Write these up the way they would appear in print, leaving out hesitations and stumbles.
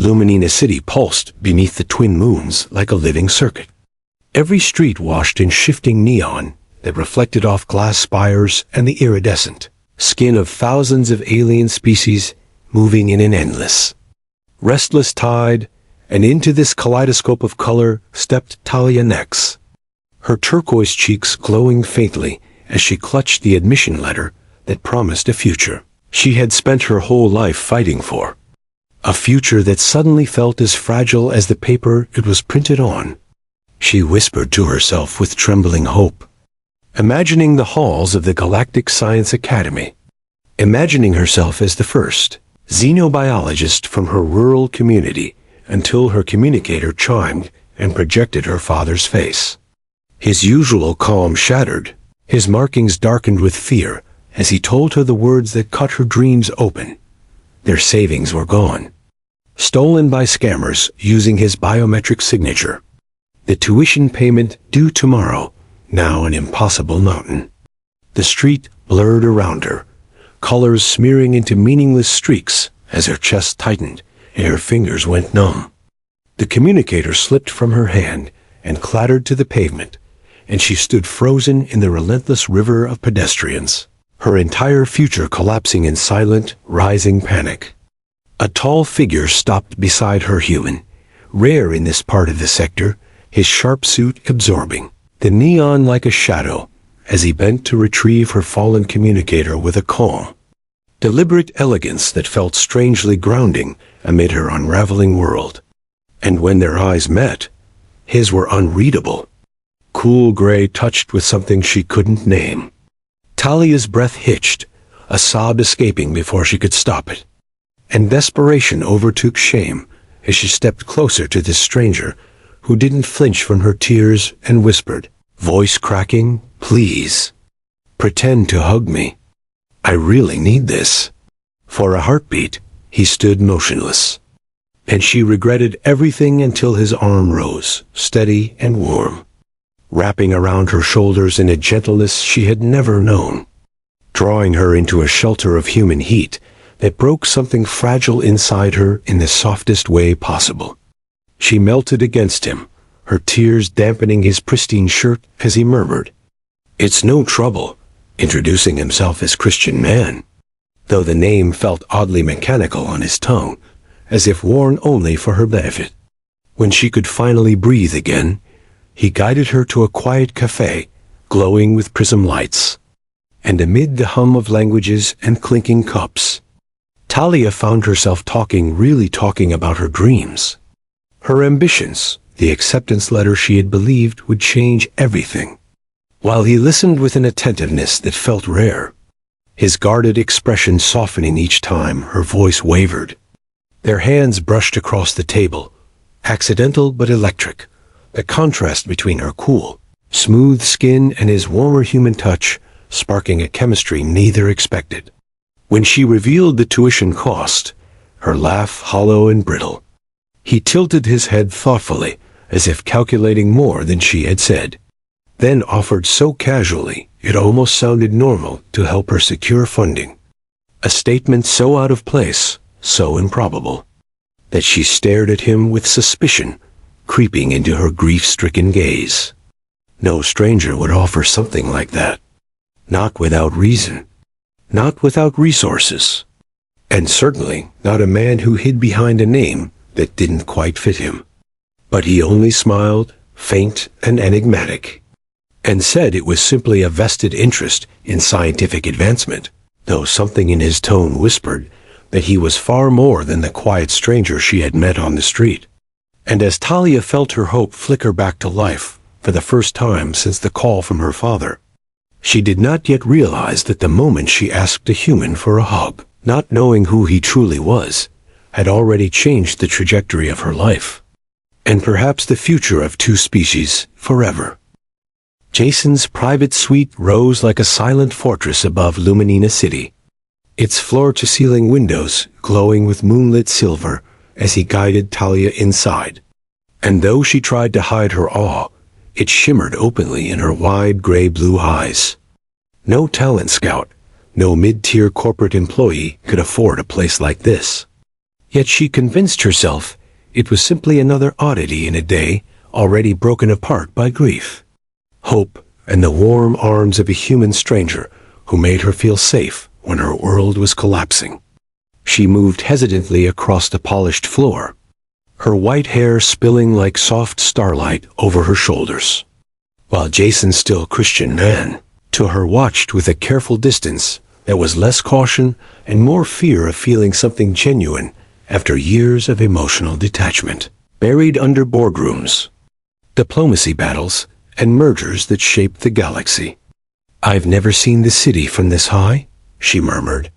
Luminina City pulsed beneath the twin moons like a living circuit. Every street washed in shifting neon that reflected off glass spires and the iridescent skin of thousands of alien species moving in an endless, restless tide, and into this kaleidoscope of color stepped Talia Nex, her turquoise cheeks glowing faintly as she clutched the admission letter that promised a future she had spent her whole life fighting for. A future that suddenly felt as fragile as the paper it was printed on. She whispered to herself with trembling hope, imagining the halls of the Galactic Science Academy, imagining herself as the first xenobiologist from her rural community until her communicator chimed and projected her father's face. His usual calm shattered, his markings darkened with fear as he told her the words that cut her dreams open. Their savings were gone, stolen by scammers using his biometric signature. The tuition payment due tomorrow, now an impossible mountain. The street blurred around her, colors smearing into meaningless streaks as her chest tightened and her fingers went numb. The communicator slipped from her hand and clattered to the pavement, and she stood frozen in the relentless river of pedestrians, her entire future collapsing in silent, rising panic. A tall figure stopped beside her human, rare in this part of the sector, his sharp suit absorbing the neon like a shadow as he bent to retrieve her fallen communicator with a calm, deliberate elegance that felt strangely grounding amid her unraveling world. And when their eyes met, his were unreadable, cool gray touched with something she couldn't name. Talia's breath hitched, a sob escaping before she could stop it. And desperation overtook shame as she stepped closer to this stranger who didn't flinch from her tears and whispered, voice cracking, please, pretend to hug me. I really need this. For a heartbeat, he stood motionless. And she regretted everything until his arm rose, steady and warm, wrapping around her shoulders in a gentleness she had never known, drawing her into a shelter of human heat that broke something fragile inside her in the softest way possible. She melted against him, her tears dampening his pristine shirt as he murmured, "It's no trouble," introducing himself as Christian Man, though the name felt oddly mechanical on his tongue, as if worn only for her benefit. When she could finally breathe again, he guided her to a quiet cafe, glowing with prism lights. And amid the hum of languages and clinking cups, Talia found herself really talking about her dreams, her ambitions, the acceptance letter she had believed would change everything. While he listened with an attentiveness that felt rare, his guarded expression softening each time her voice wavered. Their hands brushed across the table, accidental but electric, the contrast between her cool, smooth skin and his warmer human touch sparking a chemistry neither expected. When she revealed the tuition cost, her laugh hollow and brittle, he tilted his head thoughtfully, as if calculating more than she had said, then offered so casually it almost sounded normal to help her secure funding. A statement so out of place, so improbable, that she stared at him with suspicion creeping into her grief-stricken gaze. No stranger would offer something like that. Not without reason. Not without resources. And certainly not a man who hid behind a name that didn't quite fit him. But he only smiled, faint and enigmatic, and said it was simply a vested interest in scientific advancement, though something in his tone whispered that he was far more than the quiet stranger she had met on the street. And as Talia felt her hope flicker back to life for the first time since the call from her father, she did not yet realize that the moment she asked a human for a hug, not knowing who he truly was, had already changed the trajectory of her life, and perhaps the future of two species forever. Jason's private suite rose like a silent fortress above Luminina City, its floor-to-ceiling windows glowing with moonlit silver as he guided Talia inside. And though she tried to hide her awe, it shimmered openly in her wide gray-blue eyes. No talent scout, no mid-tier corporate employee could afford a place like this. Yet she convinced herself it was simply another oddity in a day already broken apart by grief. Hope and the warm arms of a human stranger who made her feel safe when her world was collapsing. She moved hesitantly across the polished floor, her white hair spilling like soft starlight over her shoulders, while Jason's still Christian man to her watched with a careful distance that was less caution and more fear of feeling something genuine after years of emotional detachment. Buried under boardrooms, diplomacy battles, and mergers that shaped the galaxy. "I've never seen the city from this high," she murmured,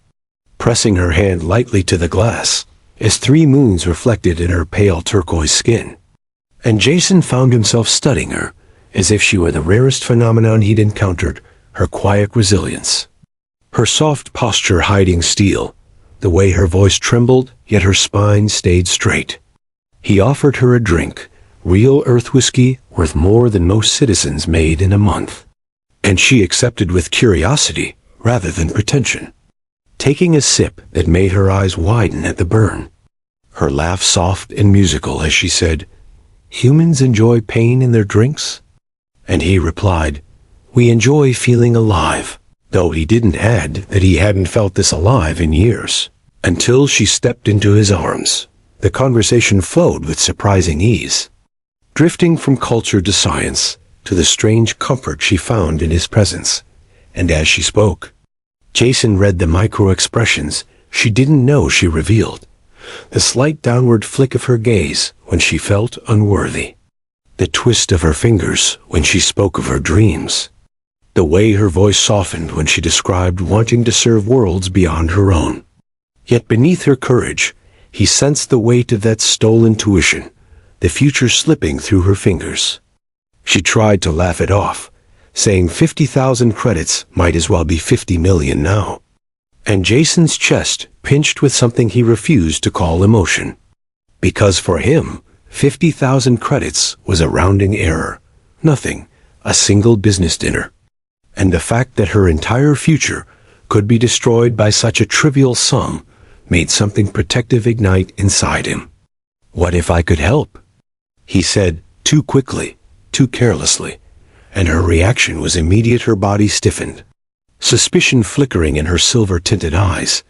pressing her hand lightly to the glass as 3 moons reflected in her pale turquoise skin. And Jason found himself studying her as if she were the rarest phenomenon he'd encountered, her quiet resilience, her soft posture hiding steel, the way her voice trembled yet her spine stayed straight. He offered her a drink, real earth whiskey worth more than most citizens made in a month. And she accepted with curiosity rather than pretension, taking a sip that made her eyes widen at the burn. Her laugh soft and musical as she said, "Humans enjoy pain in their drinks?" And he replied, "We enjoy feeling alive," though he didn't add that he hadn't felt this alive in years. Until she stepped into his arms, the conversation flowed with surprising ease, drifting from culture to science to the strange comfort she found in his presence. And as she spoke, Jason read the micro-expressions she didn't know she revealed, the slight downward flick of her gaze when she felt unworthy, the twist of her fingers when she spoke of her dreams, the way her voice softened when she described wanting to serve worlds beyond her own. Yet beneath her courage, he sensed the weight of that stolen tuition, the future slipping through her fingers. She tried to laugh it off, saying 50,000 credits might as well be 50 million now. And Jason's chest pinched with something he refused to call emotion. Because for him, 50,000 credits was a rounding error, nothing, a single business dinner. And the fact that her entire future could be destroyed by such a trivial sum made something protective ignite inside him. "What if I could help?" he said, too quickly, too carelessly, and her reaction was immediate. Her body stiffened, suspicion flickering in her silver-tinted eyes,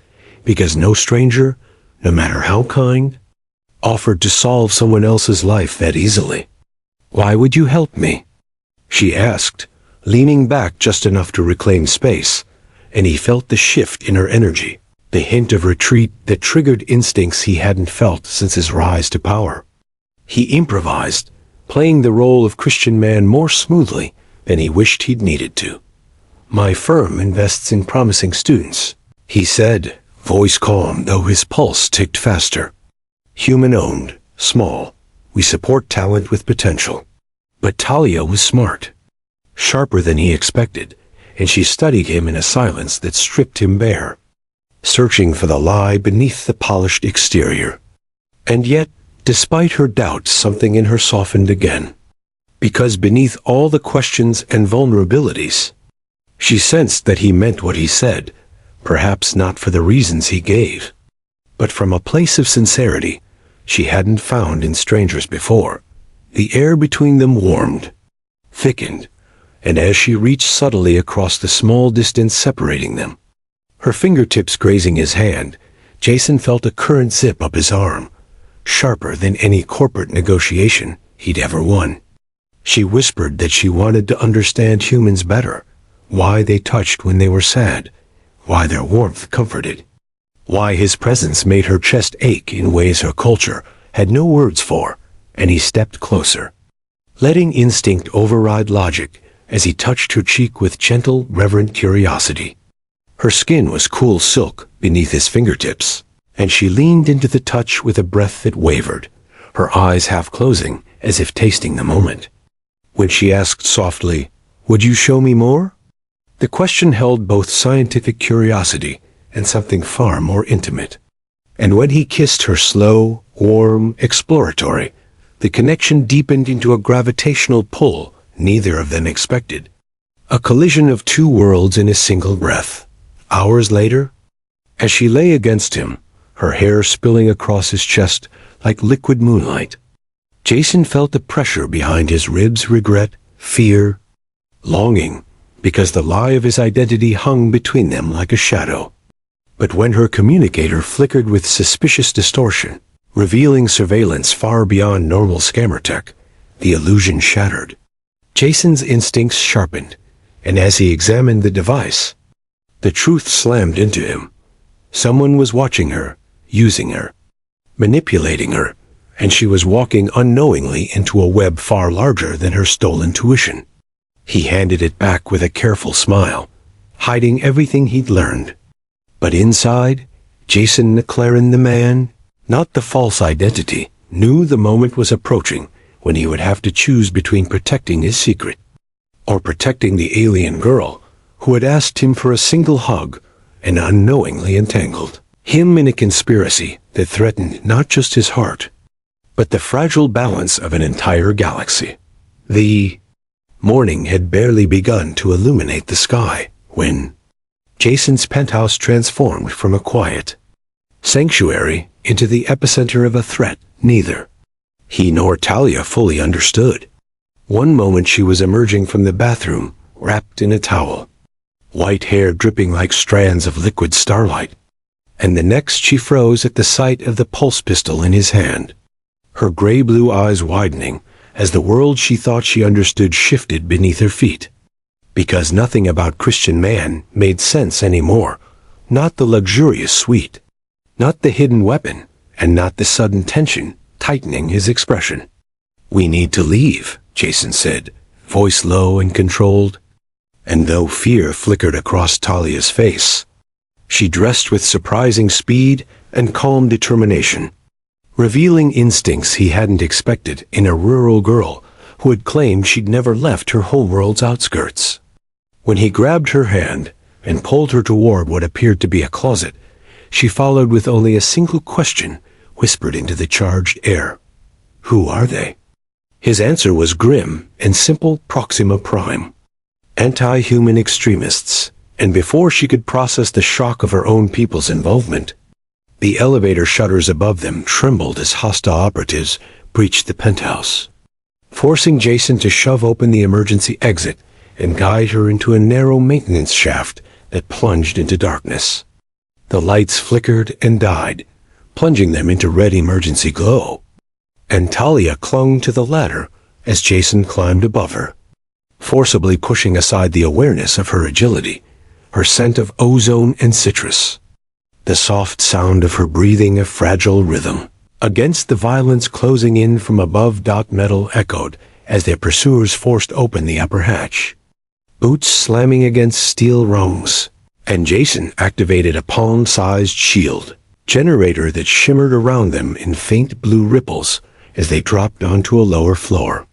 because no stranger, no matter how kind, offered to solve someone else's life that easily. "Why would you help me?" she asked, leaning back just enough to reclaim space, and he felt the shift in her energy, the hint of retreat that triggered instincts he hadn't felt since his rise to power. He improvised, playing the role of Christian man more smoothly than he wished he'd needed to. "My firm invests in promising students," he said, voice calm though his pulse ticked faster. "Human-owned, small, we support talent with potential." But Talia was smart, sharper than he expected, and she studied him in a silence that stripped him bare, searching for the lie beneath the polished exterior. And yet, despite her doubts, something in her softened again, because beneath all the questions and vulnerabilities, she sensed that he meant what he said, perhaps not for the reasons he gave, but from a place of sincerity she hadn't found in strangers before. The air between them warmed, thickened, and as she reached subtly across the small distance separating them, her fingertips grazing his hand, Jason felt a current zip up his arm, sharper than any corporate negotiation he'd ever won. She whispered that she wanted to understand humans better, why they touched when they were sad, why their warmth comforted, why his presence made her chest ache in ways her culture had no words for, and he stepped closer, letting instinct override logic as he touched her cheek with gentle, reverent curiosity. Her skin was cool silk beneath his fingertips, and she leaned into the touch with a breath that wavered, her eyes half closing as if tasting the moment. When she asked softly, "Would you show me more?" the question held both scientific curiosity and something far more intimate. And when he kissed her slow, warm, exploratory, the connection deepened into a gravitational pull neither of them expected. A collision of two worlds in a single breath. Hours later, as she lay against him, her hair spilling across his chest like liquid moonlight. Jason felt the pressure behind his ribs, regret, fear, longing, because the lie of his identity hung between them like a shadow. But when her communicator flickered with suspicious distortion, revealing surveillance far beyond normal scammer tech, the illusion shattered. Jason's instincts sharpened, and as he examined the device, the truth slammed into him. Someone was watching her, using her, manipulating her, and she was walking unknowingly into a web far larger than her stolen tuition. He handed it back with a careful smile, hiding everything he'd learned. But inside, Jason McLaren, the man, not the false identity, knew the moment was approaching when he would have to choose between protecting his secret or protecting the alien girl who had asked him for a single hug and unknowingly entangled him in a conspiracy that threatened not just his heart, but the fragile balance of an entire galaxy. The morning had barely begun to illuminate the sky when Jason's penthouse transformed from a quiet sanctuary into the epicenter of a threat neither he nor Talia fully understood. One moment she was emerging from the bathroom, wrapped in a towel, white hair dripping like strands of liquid starlight, and the next she froze at the sight of the pulse pistol in his hand, her gray-blue eyes widening as the world she thought she understood shifted beneath her feet. Because nothing about Christian man made sense anymore, not the luxurious suite, not the hidden weapon, and not the sudden tension tightening his expression. "We need to leave," Jason said, voice low and controlled. And though fear flickered across Talia's face, she dressed with surprising speed and calm determination, revealing instincts he hadn't expected in a rural girl who had claimed she'd never left her homeworld's outskirts. When he grabbed her hand and pulled her toward what appeared to be a closet, she followed with only a single question whispered into the charged air. "Who are they?" His answer was grim and simple: Proxima Prime. Anti-human extremists. And before she could process the shock of her own people's involvement, the elevator shutters above them trembled as hostile operatives breached the penthouse, forcing Jason to shove open the emergency exit and guide her into a narrow maintenance shaft that plunged into darkness. The lights flickered and died, plunging them into red emergency glow, and Talia clung to the ladder as Jason climbed above her, forcibly pushing aside the awareness of her agility, her scent of ozone and citrus, the soft sound of her breathing a fragile rhythm. Against the violence closing in from above, metal echoed as their pursuers forced open the upper hatch, boots slamming against steel rungs, and Jason activated a palm-sized shield generator that shimmered around them in faint blue ripples as they dropped onto a lower floor,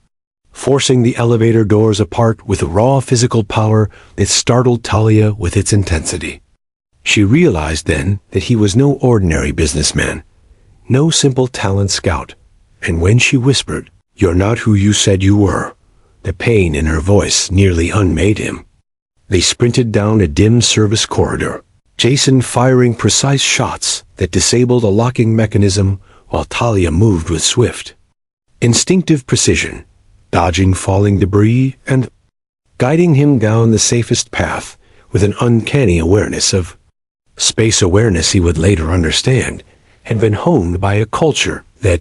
forcing the elevator doors apart with raw physical power that startled Talia with its intensity. She realized then that he was no ordinary businessman, no simple talent scout, and when she whispered, "You're not who you said you were," the pain in her voice nearly unmade him. They sprinted down a dim service corridor, Jason firing precise shots that disabled a locking mechanism while Talia moved with swift, instinctive precision, dodging falling debris and guiding him down the safest path with an uncanny awareness of space awareness he would later understand had been honed by a culture that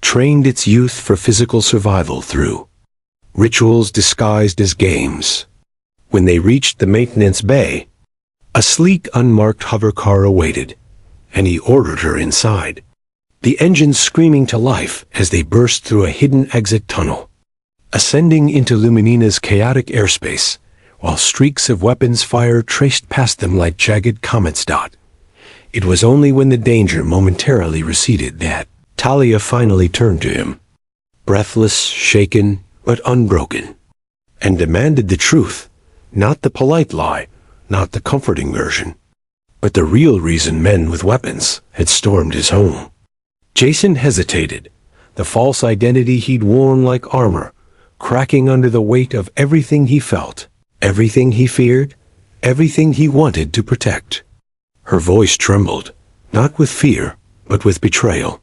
trained its youth for physical survival through rituals disguised as games. When they reached the maintenance bay, a sleek unmarked hovercar awaited, and he ordered her inside, the engines screaming to life as they burst through a hidden exit tunnel, ascending into Luminina's chaotic airspace, while streaks of weapons fire traced past them like jagged comets. It was only when the danger momentarily receded that Talia finally turned to him, breathless, shaken, but unbroken, and demanded the truth, not the polite lie, not the comforting version, but the real reason men with weapons had stormed his home. Jason hesitated, the false identity he'd worn like armor, cracking under the weight of everything he felt, everything he feared, everything he wanted to protect. Her voice trembled, not with fear, but with betrayal.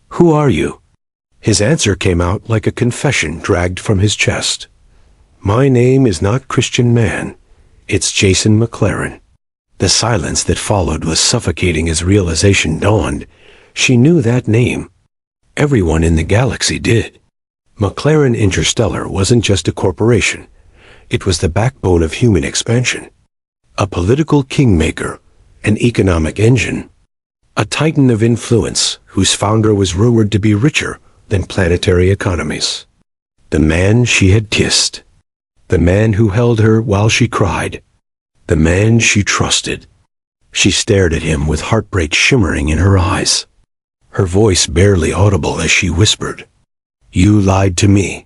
"Who are you?" His answer came out like a confession dragged from his chest. "My name is not Christian Man. It's Jason McLaren." The silence that followed was suffocating as realization dawned. She knew that name. Everyone in the galaxy did. McLaren Interstellar wasn't just a corporation. It was the backbone of human expansion. A political kingmaker, an economic engine, a titan of influence whose founder was rumored to be richer than planetary economies. The man she had kissed. The man who held her while she cried. The man she trusted. She stared at him with heartbreak shimmering in her eyes. Her voice barely audible as she whispered, "You lied to me."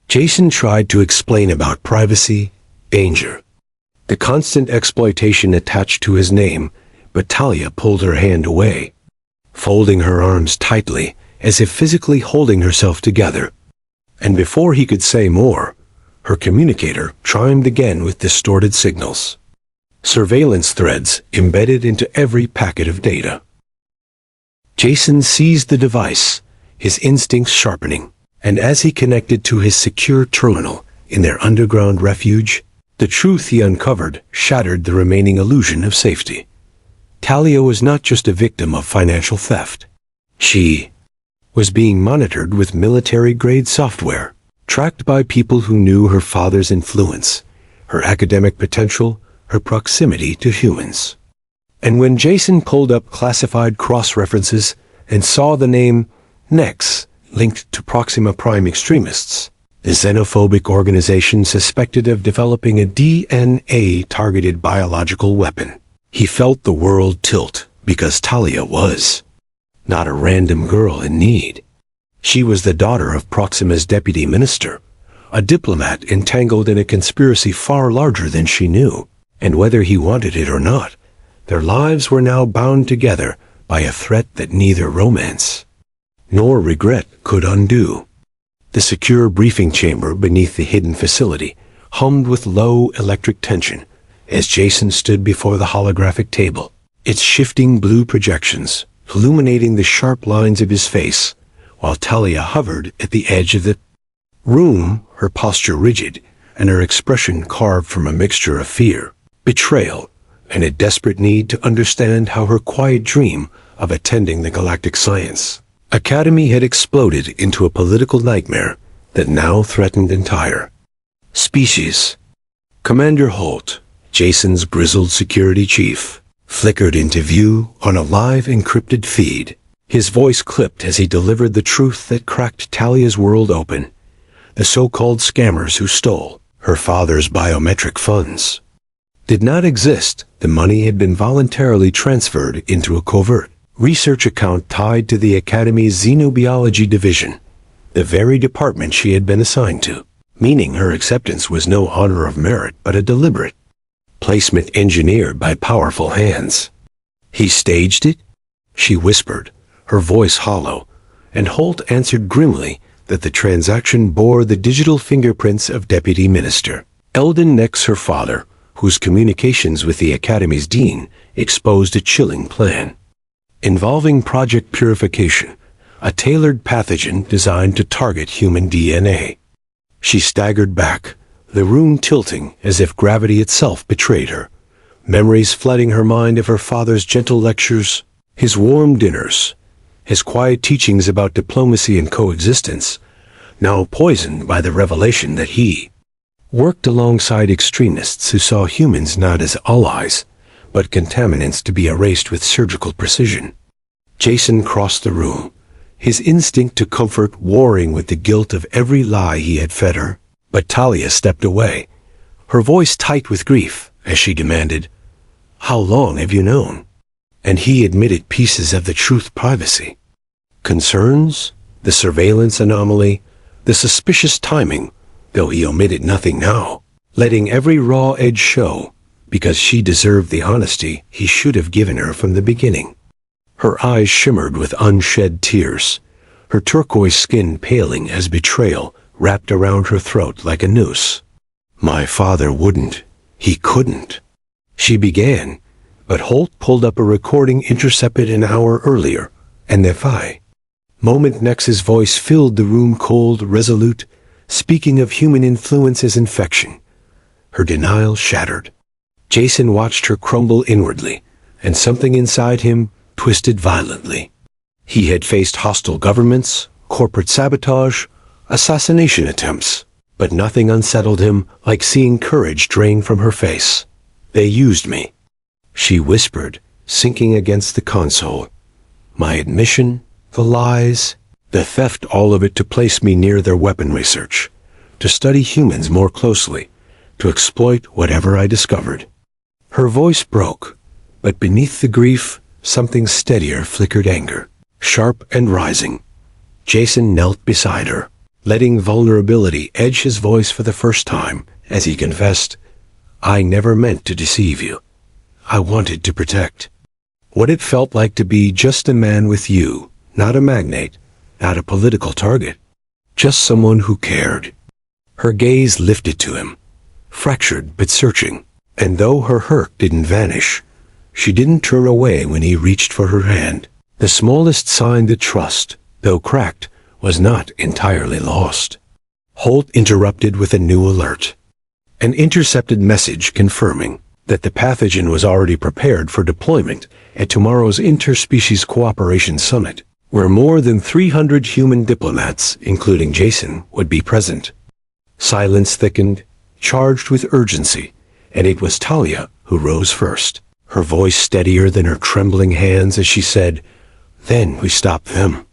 Jason tried to explain about privacy, danger, the constant exploitation attached to his name, but Talia pulled her hand away, folding her arms tightly as if physically holding herself together. And before he could say more, her communicator chimed again with distorted signals. Surveillance threads embedded into every packet of data. Jason seized the device, his instincts sharpening, and as he connected to his secure terminal in their underground refuge, the truth he uncovered shattered the remaining illusion of safety. Talia was not just a victim of financial theft. She was being monitored with military-grade software, tracked by people who knew her father's influence, her academic potential, her proximity to humans. And when Jason pulled up classified cross-references and saw the name Nex linked to Proxima Prime extremists, the xenophobic organization suspected of developing a DNA-targeted biological weapon, he felt the world tilt because Talia was not a random girl in need. She was the daughter of Proxima's deputy minister, a diplomat entangled in a conspiracy far larger than she knew, and whether he wanted it or not, their lives were now bound together by a threat that neither romance nor regret could undo. The secure briefing chamber beneath the hidden facility hummed with low electric tension as Jason stood before the holographic table, its shifting blue projections illuminating the sharp lines of his face, while Talia hovered at the edge of the room, her posture rigid and her expression carved from a mixture of fear, betrayal, and a desperate need to understand how her quiet dream of attending the Galactic Science Academy had exploded into a political nightmare that now threatened entire species. Commander Holt, Jason's grizzled security chief, flickered into view on a live encrypted feed. His voice clipped as he delivered the truth that cracked Talia's world open. The so-called scammers who stole her father's biometric funds did not exist. The money had been voluntarily transferred into a covert research account tied to the Academy's Xenobiology division, the very department she had been assigned to, meaning her acceptance was no honor of merit but a deliberate placement engineered by powerful hands. "He staged it?" she whispered, her voice hollow, and Holt answered grimly that the transaction bore the digital fingerprints of Deputy Minister Eldon Nex, her father, whose communications with the Academy's dean exposed a chilling plan involving Project Purification, a tailored pathogen designed to target human DNA. She staggered back, the room tilting as if gravity itself betrayed her, memories flooding her mind of her father's gentle lectures, his warm dinners, his quiet teachings about diplomacy and coexistence, now poisoned by the revelation that he worked alongside extremists who saw humans not as allies, but contaminants to be erased with surgical precision. Jason crossed the room, his instinct to comfort warring with the guilt of every lie he had fed her. But Talia stepped away, her voice tight with grief, as she demanded, "How long have you known?" And he admitted pieces of the truth: privacy concerns, the surveillance anomaly, the suspicious timing, though he omitted nothing now, letting every raw edge show, because she deserved the honesty he should have given her from the beginning. Her eyes shimmered with unshed tears, her turquoise skin paling as betrayal wrapped around her throat like a noose. "My father wouldn't. He couldn't," she began, but Holt pulled up a recording intercepted an hour earlier, and FI. Moment next his voice filled the room, cold, resolute, speaking of human influence as infection. Her denial shattered. Jason watched her crumble inwardly, and something inside him twisted violently. He had faced hostile governments, corporate sabotage, assassination attempts, but nothing unsettled him like seeing courage drain from her face. "They used me," she whispered, sinking against the console. "My admission, the lies, the theft, all of it to place me near their weapon research, to study humans more closely, to exploit whatever I discovered." Her voice broke, but beneath the grief, something steadier flickered, anger, sharp and rising. Jason knelt beside her, letting vulnerability edge his voice for the first time as he confessed, "I never meant to deceive you. I wanted to protect." What it felt like to be just a man with you, not a magnate, not a political target, just someone who cared. Her gaze lifted to him, fractured but searching, and though her hurt didn't vanish, she didn't turn away when he reached for her hand. The smallest sign that trust, though cracked, was not entirely lost. Holt interrupted with a new alert. An intercepted message confirming that the pathogen was already prepared for deployment at tomorrow's Interspecies Cooperation Summit, where more than 300 human diplomats, including Jason, would be present. Silence thickened, charged with urgency, and it was Talia who rose first, her voice steadier than her trembling hands as she said, "Then we stop them.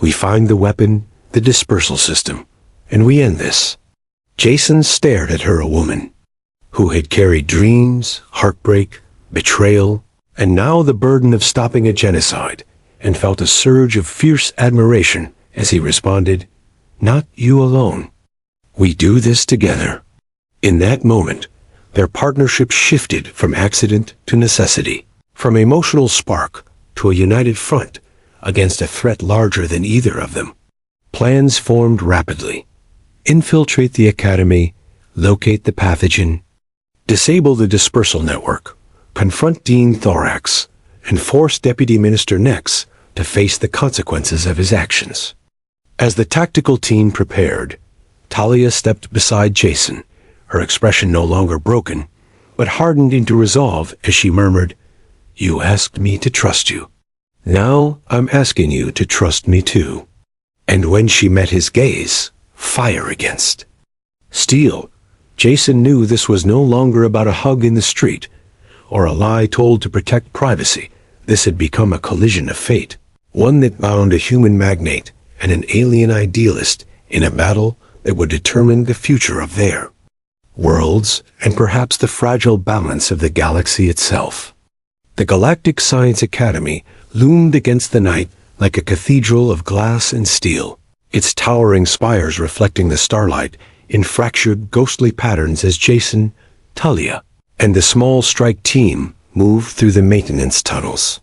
We find the weapon, the dispersal system, and we end this." Jason stared at her, a woman who had carried dreams, heartbreak, betrayal, and now the burden of stopping a genocide, and felt a surge of fierce admiration as he responded, "Not you alone. We do this together." In that moment, their partnership shifted from accident to necessity, from emotional spark to a united front against a threat larger than either of them. Plans formed rapidly. Infiltrate the academy, locate the pathogen, disable the dispersal network, confront Dean Thorax, and force Deputy Minister Nex to face the consequences of his actions. As the tactical team prepared, Talia stepped beside Jason, her expression no longer broken, but hardened into resolve as she murmured, "You asked me to trust you. Now I'm asking you to trust me too." And when she met his gaze, fire against steel, Jason knew this was no longer about a hug in the street or a lie told to protect privacy. This had become a collision of fate, one that bound a human magnate and an alien idealist in a battle that would determine the future of their worlds and perhaps the fragile balance of the galaxy itself. The Galactic Science Academy loomed against the night like a cathedral of glass and steel, its towering spires reflecting the starlight in fractured, ghostly patterns as Jason, Talia, and the small strike team moved through the maintenance tunnels.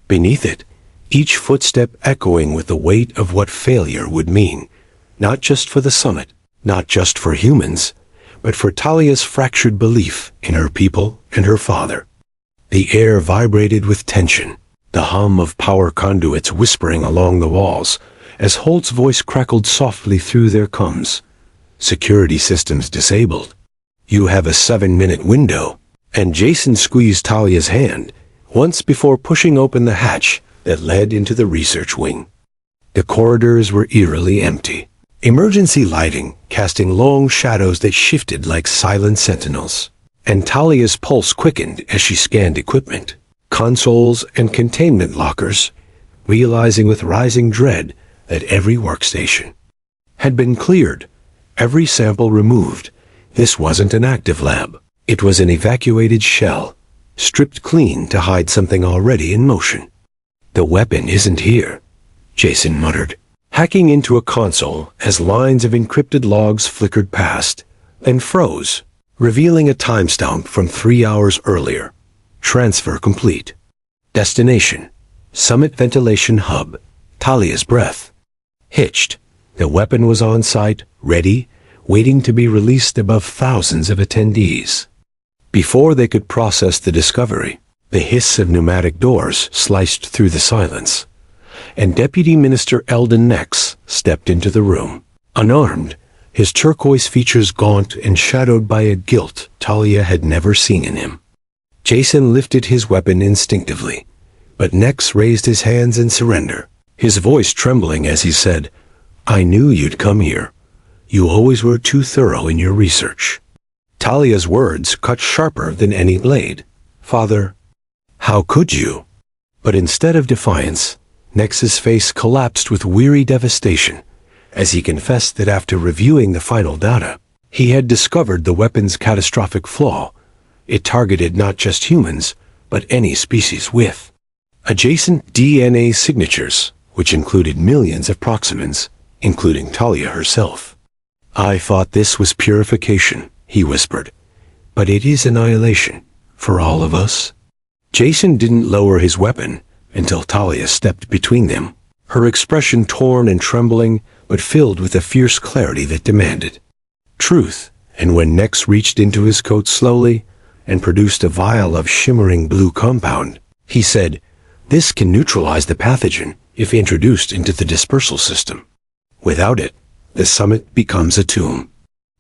Beneath it, each footstep echoing with the weight of what failure would mean, not just for the summit, not just for humans, but for Talia's fractured belief in her people and her father. The air vibrated with tension, the hum of power conduits whispering along the walls, as Holt's voice crackled softly through their coms. "Security systems disabled. You have a 7-minute window." And Jason squeezed Talia's hand once before pushing open the hatch that led into the research wing. The corridors were eerily empty, emergency lighting casting long shadows that shifted like silent sentinels. And Talia's pulse quickened as she scanned equipment, consoles and containment lockers, realizing with rising dread that every workstation had been cleared, every sample removed. This wasn't an active lab. It was an evacuated shell, stripped clean to hide something already in motion. "The weapon isn't here," Jason muttered, hacking into a console as lines of encrypted logs flickered past, then froze, revealing a timestamp from 3 hours earlier. Transfer complete. Destination: Summit Ventilation Hub. Talia's breath hitched. The weapon was on site, ready, waiting to be released above thousands of attendees. Before they could process the discovery, The hiss of pneumatic doors sliced through the silence, and Deputy Minister Eldon Nex stepped into the room. Unarmed, his turquoise features gaunt and shadowed by a guilt Talia had never seen in him. Jason lifted his weapon instinctively, but Nex raised his hands in surrender, his voice trembling as he said, "I knew you'd come here. You always were too thorough in your research." Talia's words cut sharper than any blade. "Father, how could you?" But instead of defiance, Nex's face collapsed with weary devastation as he confessed that after reviewing the final data, he had discovered the weapon's catastrophic flaw. It targeted not just humans, but any species with adjacent DNA signatures, which included millions of Proximans, including Talia herself. "I thought this was purification," he whispered, "but it is annihilation for all of us." Jason didn't lower his weapon until Talia stepped between them, her expression torn and trembling, but filled with a fierce clarity that demanded truth. And when Nex reached into his coat slowly and produced a vial of shimmering blue compound, he said, "This can neutralize the pathogen if introduced into the dispersal system. Without it, the summit becomes a tomb."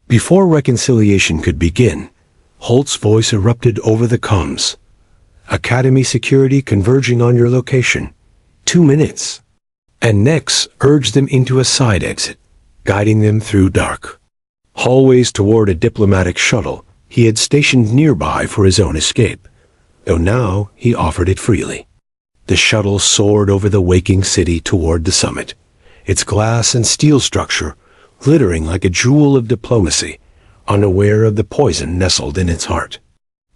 Before reconciliation could begin, Holt's voice erupted over the comms. "Academy security converging on your location. 2 minutes." And Nex urged them into a side exit, guiding them through dark hallways toward a diplomatic shuttle he had stationed nearby for his own escape, though now he offered it freely. The shuttle soared over the waking city toward the summit, its glass and steel structure glittering like a jewel of diplomacy, unaware of the poison nestled in its heart.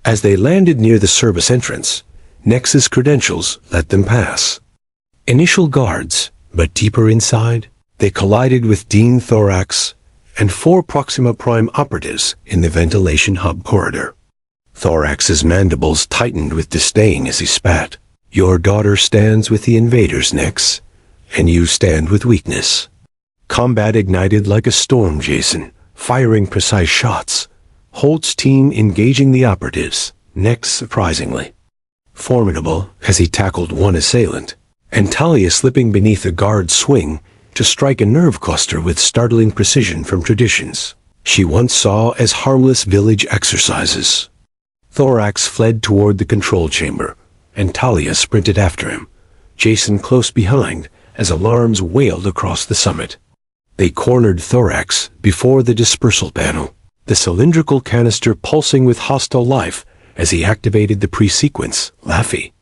As they landed near the service entrance, Nex's credentials let them pass. Initial guards, but deeper inside, they collided with Dean Thorax and 4 Proxima Prime operatives in the ventilation hub corridor. Thorax's mandibles tightened with disdain as he spat. "Your daughter stands with the invaders, Nex, and you stand with weakness." Combat ignited like a storm, Jason, firing precise shots. Holt's team engaging the operatives, Nex surprisingly formidable as he tackled one assailant, and Talia slipping beneath a guard's swing to strike a nerve cluster with startling precision from traditions she once saw as harmless village exercises. Thorax fled toward the control chamber, and Talia sprinted after him, Jason close behind as alarms wailed across the summit. They cornered Thorax before the dispersal panel, the cylindrical canister pulsing with hostile life as he activated the pre-sequence, Laffy.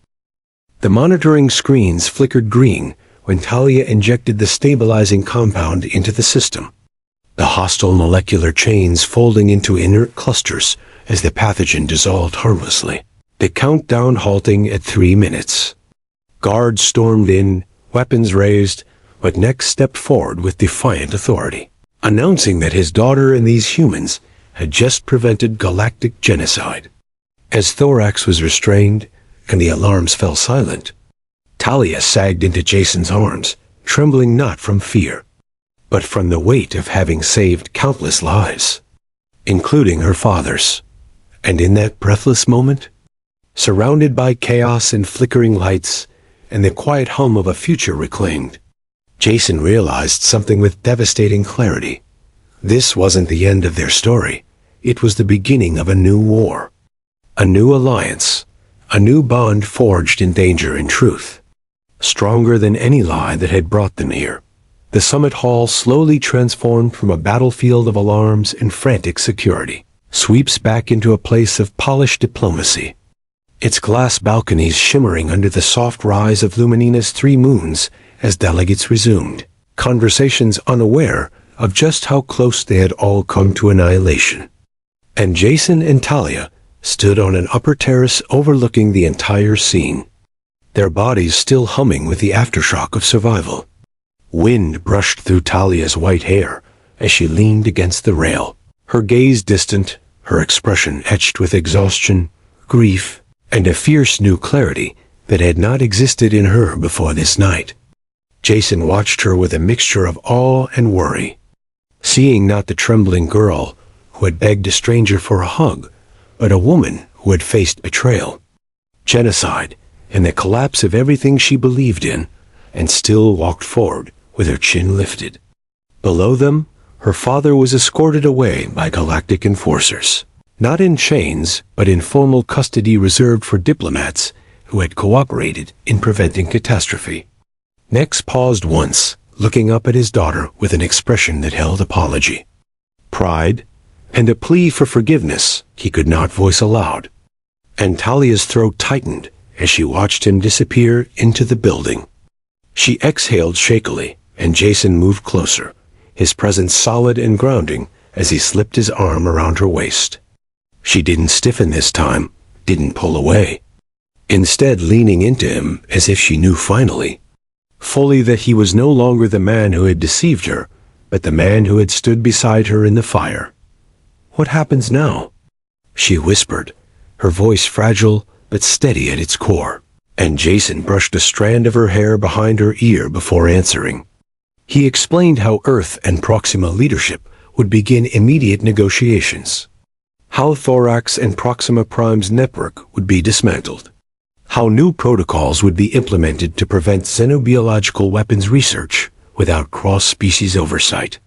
The monitoring screens flickered green when Talia injected the stabilizing compound into the system, the hostile molecular chains folding into inert clusters as the pathogen dissolved harmlessly, the countdown halting at 3 minutes. Guards stormed in, weapons raised, but Nex stepped forward with defiant authority, announcing that his daughter and these humans had just prevented galactic genocide. As Thorax was restrained and the alarms fell silent, Talia sagged into Jason's arms, trembling not from fear, but from the weight of having saved countless lives, including her father's. And in that breathless moment, surrounded by chaos and flickering lights and the quiet hum of a future reclaimed, Jason realized something with devastating clarity. This wasn't the end of their story. It was the beginning of a new war, a new alliance, a new bond forged in danger and truth, stronger than any lie that had brought them here. The summit hall slowly transformed from a battlefield of alarms and frantic security, sweeps back into a place of polished diplomacy, its glass balconies shimmering under the soft rise of Luminina's 3 moons as delegates resumed conversations, unaware of just how close they had all come to annihilation. And Jason and Talia stood on an upper terrace overlooking the entire scene, their bodies still humming with the aftershock of survival. Wind brushed through Talia's white hair as she leaned against the rail, her gaze distant, her expression etched with exhaustion, grief, and a fierce new clarity that had not existed in her before this night. Jason watched her with a mixture of awe and worry, seeing not the trembling girl who had begged a stranger for a hug, but a woman who had faced betrayal, genocide, and the collapse of everything she believed in, and still walked forward with her chin lifted. Below them, her father was escorted away by galactic enforcers, not in chains, but in formal custody reserved for diplomats who had cooperated in preventing catastrophe. Nex paused once, looking up at his daughter with an expression that held apology, pride, and a plea for forgiveness he could not voice aloud. And Talia's throat tightened as she watched him disappear into the building. She exhaled shakily, and Jason moved closer, his presence solid and grounding as he slipped his arm around her waist. She didn't stiffen this time, didn't pull away. Instead, leaning into him as if she knew finally, fully that he was no longer the man who had deceived her, but the man who had stood beside her in the fire. "What happens now?" she whispered, her voice fragile but steady at its core, and Jason brushed a strand of her hair behind her ear before answering. He explained how Earth and Proxima leadership would begin immediate negotiations, how Thorax and Proxima Prime's network would be dismantled, how new protocols would be implemented to prevent xenobiological weapons research without cross-species oversight.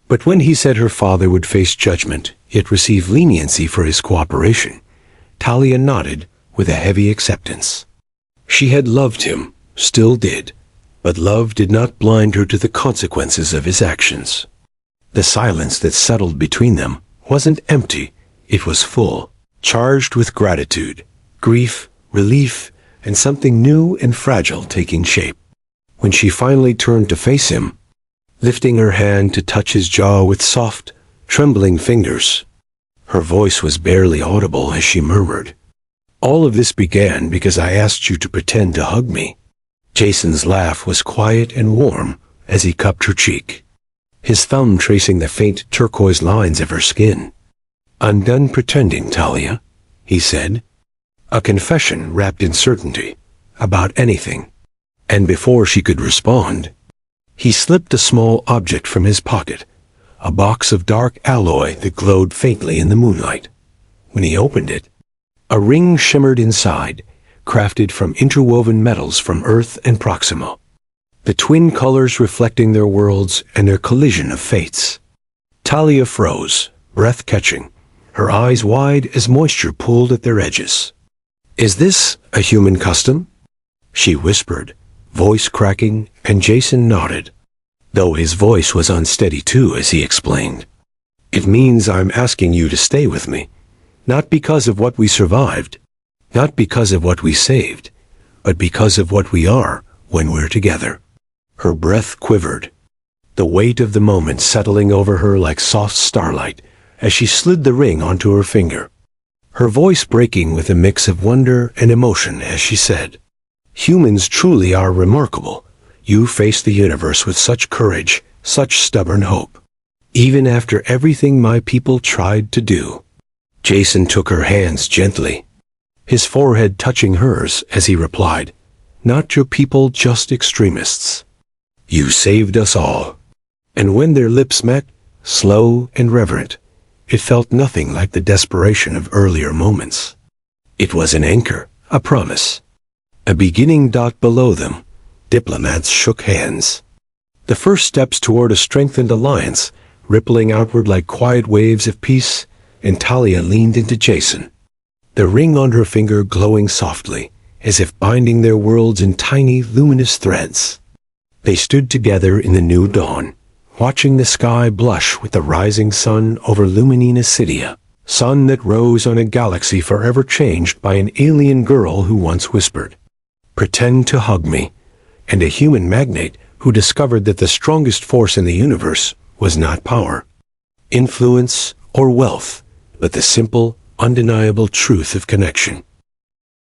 But when he said her father would face judgment, yet receive leniency for his cooperation, Talia nodded with a heavy acceptance. She had loved him, still did, but love did not blind her to the consequences of his actions. The silence that settled between them wasn't empty, it was full, charged with gratitude, grief, relief, and something new and fragile taking shape. When she finally turned to face him, lifting her hand to touch his jaw with soft, trembling fingers, her voice was barely audible as she murmured, "All of this began because I asked you to pretend to hug me." Jason's laugh was quiet and warm as he cupped her cheek, his thumb tracing the faint turquoise lines of her skin. "I'm done pretending, Talia," he said, a confession wrapped in certainty about anything. And before she could respond, he slipped a small object from his pocket, a box of dark alloy that glowed faintly in the moonlight. When he opened it, a ring shimmered inside, crafted from interwoven metals from Earth and Proxima, the twin colors reflecting their worlds and their collision of fates. Talia froze, breath catching, her eyes wide as moisture pooled at their edges. "Is this a human custom?" she whispered, voice cracking, and Jason nodded, though his voice was unsteady too as he explained. "It means I'm asking you to stay with me, not because of what we survived, not because of what we saved, but because of what we are when we're together." Her breath quivered, the weight of the moment settling over her like soft starlight as she slid the ring onto her finger, her voice breaking with a mix of wonder and emotion as she said, "Humans truly are remarkable. You face the universe with such courage, such stubborn hope, even after everything my people tried to do." Jason took her hands gently, his forehead touching hers as he replied, "Not your people, just extremists. You saved us all." And when their lips met, slow and reverent, it felt nothing like the desperation of earlier moments. It was an anchor, a promise. A beginning. Below them, diplomats shook hands. The first steps toward a strengthened alliance, rippling outward like quiet waves of peace, and Talia leaned into Jason, the ring on her finger glowing softly, as if binding their worlds in tiny, luminous threads. They stood together in the new dawn, watching the sky blush with the rising sun over Luminina Citia, sun that rose on a galaxy forever changed by an alien girl who once whispered, "Pretend to hug me," and a human magnate who discovered that the strongest force in the universe was not power, influence, or wealth, but the simple, undeniable truth of connection.